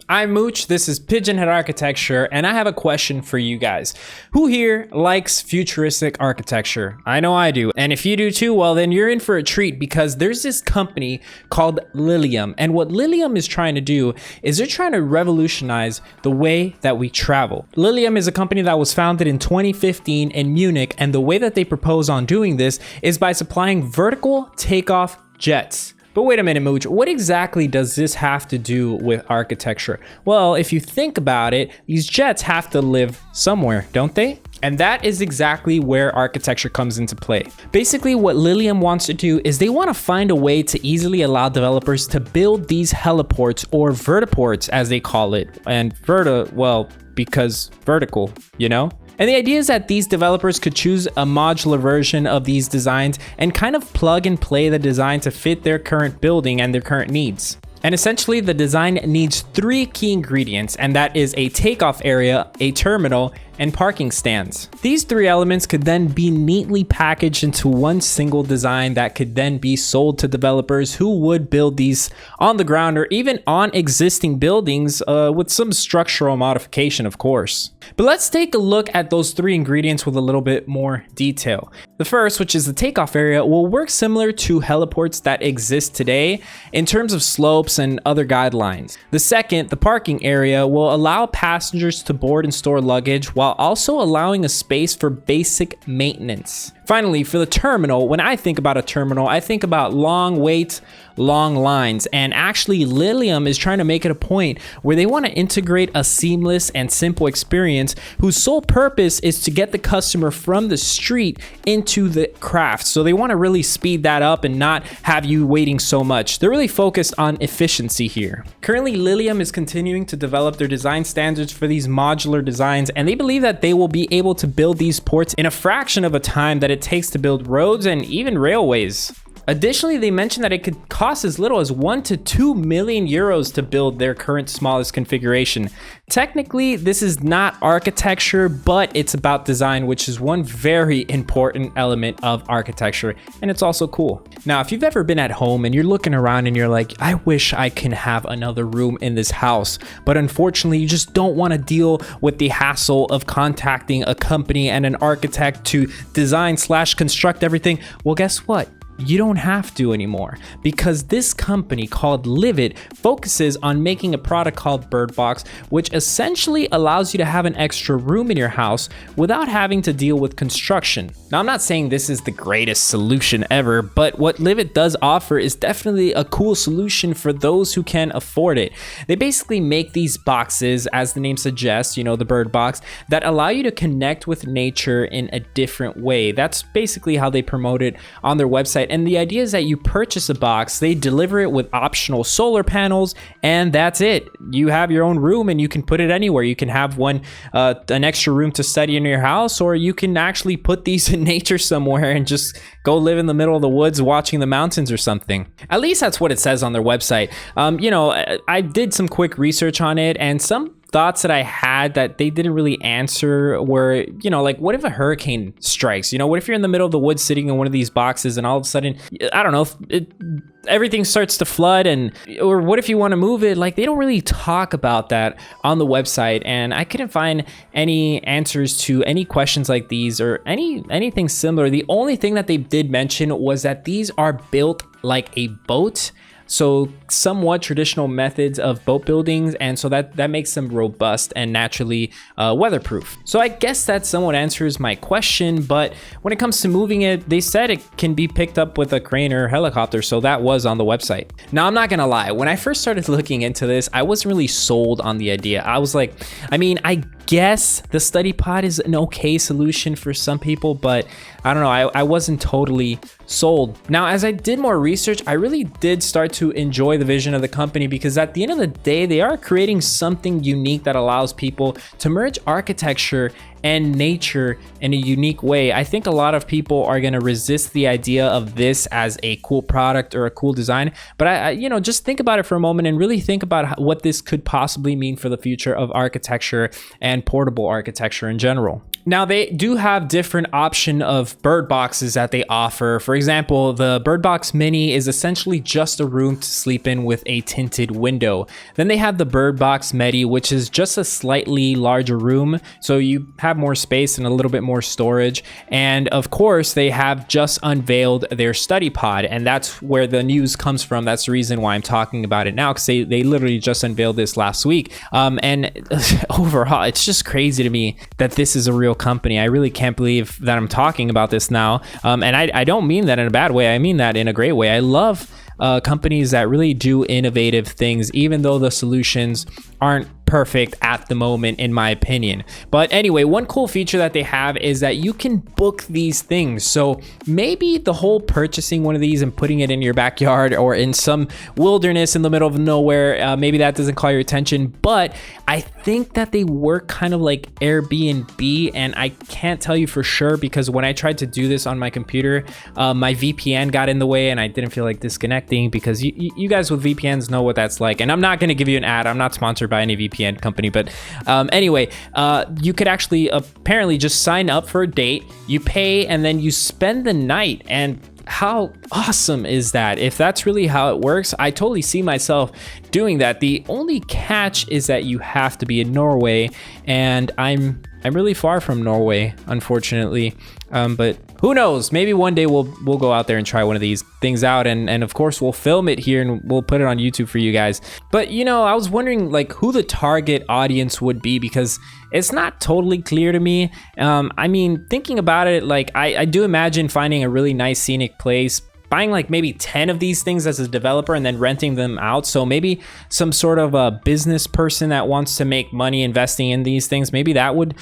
I'm Mooch, this is Pigeonhead Architecture, and I have a question for you guys. Who here likes futuristic architecture? I know I do, and if you do too, well then you're in for a treat because there's this company called Lilium, and what Lilium is trying to do is they're trying to revolutionize the way that we travel. Lilium is a company that was founded in 2015 in Munich, and the way that they propose on doing this is by supplying vertical takeoff jets. But wait a minute, Mooch, what exactly does this have to do with architecture? Well, if you think about it, these jets have to live somewhere, don't they? And that is exactly where architecture comes into play. Basically, what Lilium wants to do is they want to find a way to easily allow developers to build these heliports, or vertiports as they call it. And well, because vertical, you know? And the idea is that these developers could choose a modular version of these designs and kind of plug and play the design to fit their current building and their current needs. And essentially, the design needs three key ingredients, and that is a takeoff area, a terminal, and parking stands. These three elements could then be neatly packaged into one single design that could then be sold to developers who would build these on the ground or even on existing buildings with some structural modification, of course. But let's take a look at those three ingredients with a little bit more detail. The first, which is the takeoff area, will work similar to heliports that exist today in terms of slopes and other guidelines. The second, the parking area, will allow passengers to board and store luggage while also allowing a space for basic maintenance. Finally, for the terminal, when I think about a terminal, I think about long wait, long lines, and actually Lilium is trying to make it a point where they want to integrate a seamless and simple experience whose sole purpose is to get the customer from the street into the craft. So they want to really speed that up and not have you waiting so much. They're really focused on efficiency here. Currently, Lilium is continuing to develop their design standards for these modular designs, and they believe that they will be able to build these ports in a fraction of a time that it takes to build roads and even railways. Additionally, they mentioned that it could cost as little as 1 to 2 million euros to build their current smallest configuration. Technically, this is not architecture, but it's about design, which is one very important element of architecture, and it's also cool. Now, if you've ever been at home and you're looking around and you're like, I wish I can have another room in this house, but unfortunately, you just don't want to deal with the hassle of contacting a company and an architect to design/construct everything. Well, guess what? You don't have to anymore, because this company called Revit focuses on making a product called Bird Box, which essentially allows you to have an extra room in your house without having to deal with construction. Now, I'm not saying this is the greatest solution ever, but what Revit does offer is definitely a cool solution for those who can afford it. They basically make these boxes, as the name suggests, you know, the Bird Box, that allow you to connect with nature in a different way. That's basically how they promote it on their website. And the idea is that you purchase a box, they deliver it with optional solar panels, and that's it. You have your own room and you can put it anywhere. You can have an extra room to study in your house, or you can actually put these in nature somewhere and just go live in the middle of the woods watching the mountains or something. At least that's what it says on their website. You know, I did some quick research on it, and some thoughts that I had that they didn't really answer were, you know, like, what if a hurricane strikes? You know, what if you're in the middle of the woods sitting in one of these boxes and all of a sudden, I don't know, everything starts to flood, or what if you want to move it? Like, they don't really talk about that on the website, and I couldn't find any answers to any questions like these or anything similar. The only thing that they did mention was that these are built like a boat. So somewhat traditional methods of boat buildings, and so that makes them robust and naturally weatherproof. So I guess that somewhat answers my question, but when it comes to moving it, they said it can be picked up with a crane or helicopter, so that was on the website. Now, I'm not gonna lie, when I first started looking into this, I wasn't really sold on the idea. I was like, I mean, I guess the study pod is an okay solution for some people, but I don't know, I wasn't totally sold. Now, as I did more research, I really did start to enjoy the vision of the company, because at the end of the day, they are creating something unique that allows people to merge architecture and nature in a unique way. I think a lot of people are going to resist the idea of this as a cool product or a cool design, but I you know, just think about it for a moment and really think about what this could possibly mean for the future of architecture and portable architecture in general. Now they do have different option of bird boxes that they offer. For example, the Bird Box Mini is essentially just a room to sleep in with a tinted window. Then they have the Bird Box Medi, which is just a slightly larger room, so you have more space and a little bit more storage. And of course, they have just unveiled their study pod, and that's where the news comes from. That's the reason why I'm talking about it now, because they literally just unveiled this last week. And overall, it's just crazy to me that this is a real company. I really can't believe that I'm talking about this now. And I don't mean that in a bad way. I mean that in a great way. I love companies that really do innovative things, even though the solutions aren't perfect at the moment, in my opinion. But anyway, one cool feature that they have is that you can book these things. So maybe the whole purchasing one of these and putting it in your backyard or in some wilderness in the middle of nowhere, maybe that doesn't call your attention, but I think that they work kind of like Airbnb, and I can't tell you for sure because when I tried to do this on my computer, my VPN got in the way and I didn't feel like disconnecting, because you guys with VPNs know what that's like. And I'm not going to give you an ad. I'm not sponsored by any VPN company, but anyway, you could actually apparently just sign up for a date, you pay, and then you spend the night. And how awesome is that? If that's really how it works, I totally see myself doing that. The only catch is that you have to be in Norway, and I'm really far from Norway, unfortunately. But who knows? Maybe one day we'll go out there and try one of these things out, and of course we'll film it here and we'll put it on YouTube for you guys. But you know, I was wondering like who the target audience would be, because it's not totally clear to me. I mean, thinking about it, like I do imagine finding a really nice scenic place, buying like maybe 10 of these things as a developer and then renting them out. So maybe some sort of a business person that wants to make money investing in these things, maybe that would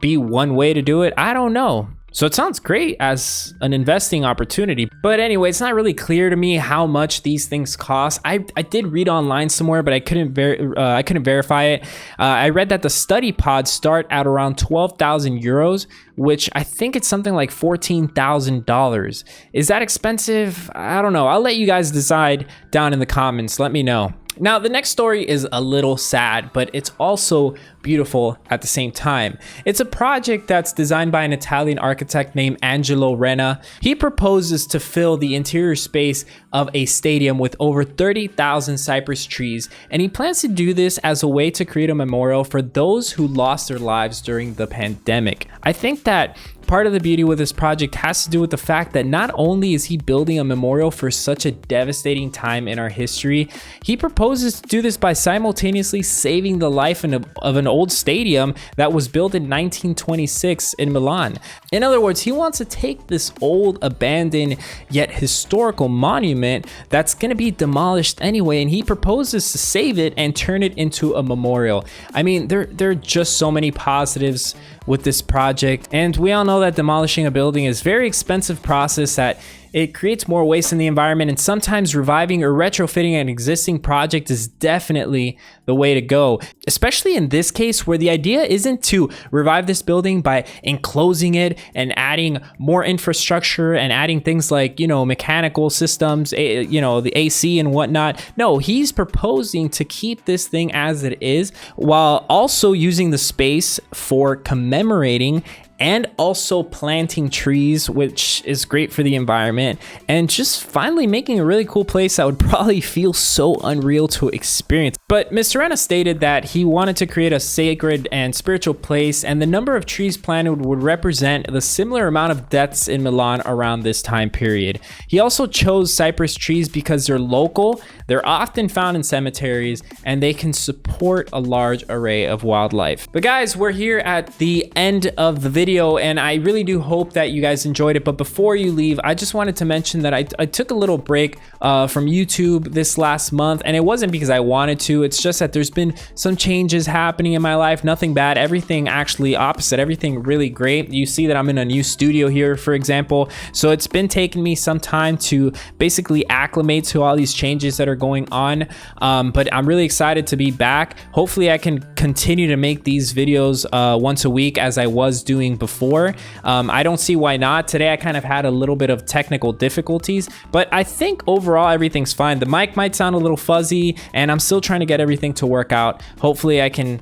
be one way to do it. I don't know. So it sounds great as an investing opportunity. But anyway, it's not really clear to me how much these things cost. I did read online somewhere, but I couldn't verify it. I read that the study pods start at around 12,000 euros, which I think it's something like $14,000. Is that expensive? I don't know. I'll let you guys decide down in the comments. Let me know. Now, the next story is a little sad, but it's also beautiful at the same time. It's a project that's designed by an Italian architect named Angelo Renna. He proposes to fill the interior space of a stadium with over 30,000 cypress trees, and he plans to do this as a way to create a memorial for those who lost their lives during the pandemic. I think that part of the beauty with this project has to do with the fact that not only is he building a memorial for such a devastating time in our history, he proposes to do this by simultaneously saving the life of an old stadium that was built in 1926 in Milan. In other words, he wants to take this old, abandoned, yet historical monument that's going to be demolished anyway, and he proposes to save it and turn it into a memorial. I mean, there are just so many positives with this project, and we all know that demolishing a building is a very expensive process, that it creates more waste in the environment, and sometimes reviving or retrofitting an existing project is definitely the way to go, especially in this case where the idea isn't to revive this building by enclosing it and adding more infrastructure and adding things like, you know, mechanical systems, you know, the AC and whatnot. No, he's proposing to keep this thing as it is while also using the space for commemorating and also planting trees, which is great for the environment, and just finally making a really cool place that would probably feel so unreal to experience. But Mr. Renna stated that he wanted to create a sacred and spiritual place, and the number of trees planted would represent the similar amount of deaths in Milan around this time period. He also chose cypress trees because they're local, they're often found in cemeteries, and they can support a large array of wildlife. But guys, we're here at the end of the video, and I really do hope that you guys enjoyed it. But before you leave, I just wanted to mention that I took a little break from YouTube this last month, and it wasn't because I wanted to. It's just that there's been some changes happening in my life. Nothing bad, everything actually opposite, everything really great. You see that I'm in a new studio here, for example, so it's been taking me some time to basically acclimate to all these changes that are going on, but I'm really excited to be back. Hopefully I can continue to make these videos once a week as I was doing editing before. I don't see why not. Today I kind of had a little bit of technical difficulties, but I think overall everything's fine. The mic might sound a little fuzzy, and I'm still trying to get everything to work out. Hopefully I can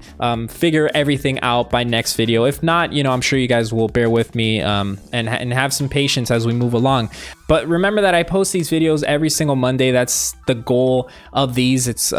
figure everything out by next video. If not, you know, I'm sure you guys will bear with me and have some patience as we move along. But remember that I post these videos every single Monday. That's the goal of these. It's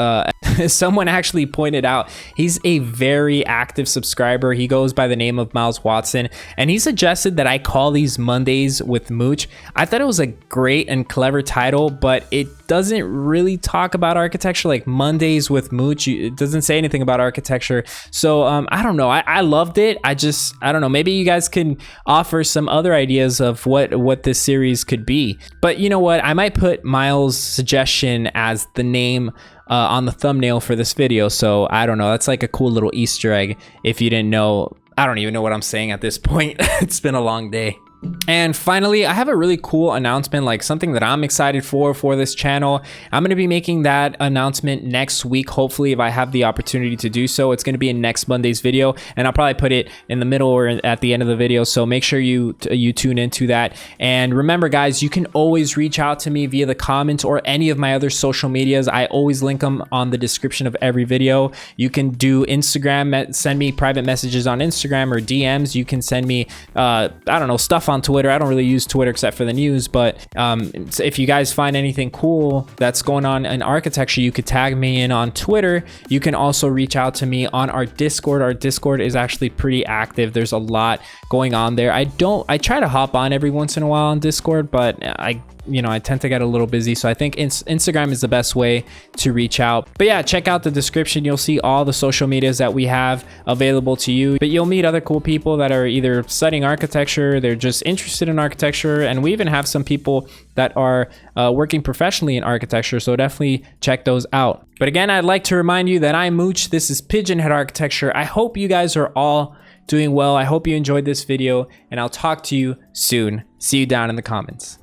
someone actually pointed out, he's a very active subscriber. He goes by the name of Miles Watson, and he suggested that I call these Mondays with Mooch. I thought it was a great and clever title, but it doesn't really talk about architecture. Like Mondays with Mooch, it doesn't say anything about architecture. So I don't know. I loved it. I don't know. Maybe you guys can offer some other ideas of what this series could be. But you know what? I might put Miles' suggestion as the name on the thumbnail for this video. So I don't know. That's like a cool little Easter egg. If you didn't know, I don't even know what I'm saying at this point. It's been a long day. And finally, I have a really cool announcement, like something that I'm excited for this channel. I'm going to be making that announcement next week, hopefully, if I have the opportunity to do so. It's going to be in next Monday's video, and I'll probably put it in the middle or at the end of the video, so make sure you tune into that. And remember, guys, you can always reach out to me via the comments or any of my other social medias. I always link them on the description of every video. You can do Instagram, send me private messages on Instagram or DMs. You can send me, I don't know, stuff on Twitter. I don't really use Twitter except for the news, but if you guys find anything cool that's going on in architecture, you could tag me in on Twitter. You can also reach out to me on our Discord. Our Discord is actually pretty active. There's a lot going on there. I try to hop on every once in a while on Discord, but I tend to get a little busy, so I think Instagram is the best way to reach out. But yeah, check out the description. You'll see all the social medias that we have available to you, but you'll meet other cool people that are either studying architecture, they're just interested in architecture, and we even have some people that are working professionally in architecture, so definitely check those out. But again, I'd like to remind you that I'm Mooch. This is Pigeonhead Architecture. I hope you guys are all doing well. I hope you enjoyed this video, and I'll talk to you soon. See you down in the comments.